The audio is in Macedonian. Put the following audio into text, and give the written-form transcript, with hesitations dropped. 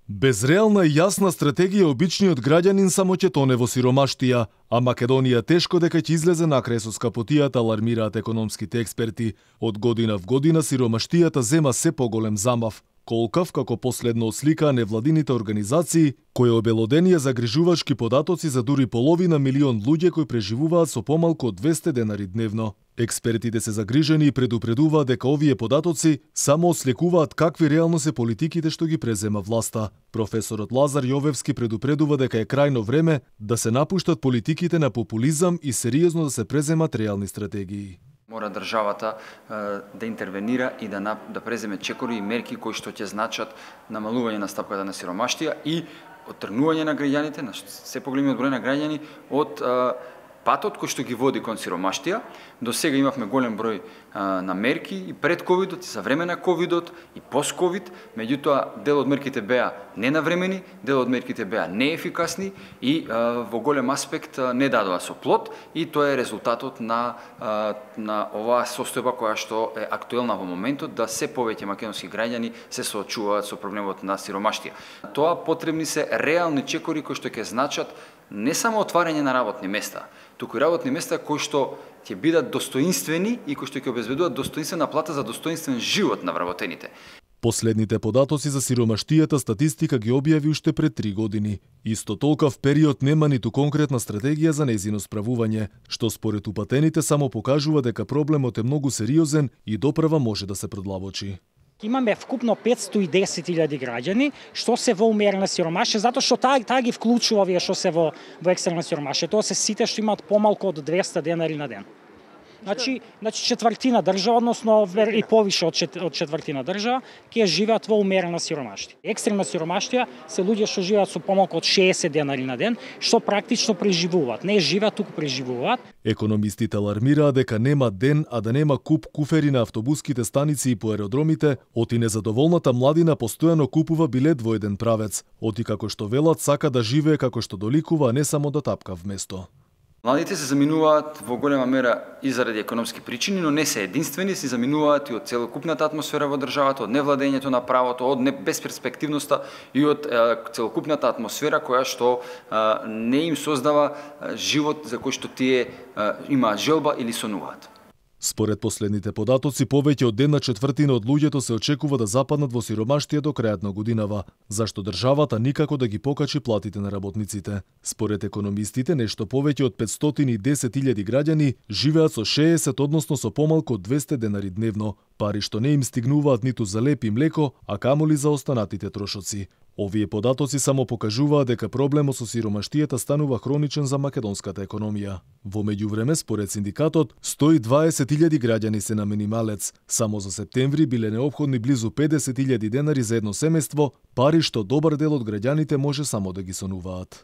Без реална и јасна стратегија обичниот граѓанин само ќе тоне во сиромаштија, а Македонија тешко дека ќе излезе накрај со скапотијата, алармираат економските експерти. Од година в година сиромаштијата зема се поголем замав. Колкав, како последно осликаа невладините организации, кои обелоденија загрижувачки податоци за дури половина милион луѓе кои преживуваат со помалку од 200 денари дневно. Експертите се загрижени и предупредуваат дека овие податоци само ослекуваат какви реално се политиките што ги презема власта. Професорот Лазар Јовевски предупредува дека е крајно време да се напуштат политиките на популизам и сериозно да се преземат реални стратегии. Мора државата да интервенира и да преземе чекори и мерки кои што ќе значат намалување на стапката на сиромаштија и оттргнување на граѓаните, на се поголемиот број на граѓани од патот кој што ги води кон сиромаштија. До сега имавме голем број на мерки и пред ковидот, и за време на ковидот, и пост-ковид, меѓутоа дел од мерките беа ненавремени, дел од мерките беа неефикасни и во голем аспект не дадоа со плод, и тоа е резултатот на оваа состојба која што е актуелна во моментот, да се повеќе македонски граѓани се соочуваат со проблемот на сиромаштија. Тоа потребни се реални чекори кои што ќе значат не само отварање на работни места, туку и работни места кои што ќе бидат достоинствени и кои што ќе обезбедуваат достоинствена плата за достоинствен живот на вработените. Последните податоци за сиромаштијата статистика ги објави уште пред 3 години. Исто толков период нема ниту конкретна стратегија за нејзино справување, што според упатените само покажува дека проблемот е многу сериозен и допрва може да се продлабочи. Имаме вкупно 510.000 граѓани што се во умерена сиромашија, затоа што таа ги вклучува овие што се во екстрена сиромашија. Тоа се сите што имаат помалку од 200 денари на ден. Значи четвртина држава, односно и повише од четвртина држава, ќе живеат во умерена сиромаштија. Екстрена сиромаштија се луѓе што живеат со помалку од 60 денари на ден, што практично преживуваат. Не живеат, туку преживуваат. Економистите алармираат дека нема ден, а да нема куп куфери на автобуските станици и по аеродромите, оти незадоволната младина постојано купува билет во еден правец, оти како што велат сака да живее како што доликува, а не само да тапка вместо. Младите се заминуваат во голема мера и заради економски причини, но не се единствени, се заминуваат и од целокупната атмосфера во државата, од невладењето на правото, од безперспективноста и од целокупната атмосфера која што не им создава живот за кој што тие имаат желба или сонуваат. Според последните податоци, повеќе од 1/4 од луѓето се очекува да западнат во сиромаштија до крајот на годинава, зашто државата никако да ги покачи платите на работниците. Според економистите, нешто повеќе од 510.000 граѓани живеат со 60, односно со помалку од 200 денари дневно, пари што не им стигнуваат ниту за леп и млеко, а камоли за останатите трошоци. Овие податоци само покажуваат дека проблемот со сиромаштијата станува хроничен за македонската економија. Во меѓувреме, според синдикатот, 120.000 граѓани се на минималец. Само за септември биле неопходни близу 50.000 денари за едно семејство, пари што добар дел од граѓаните може само да ги сонуваат.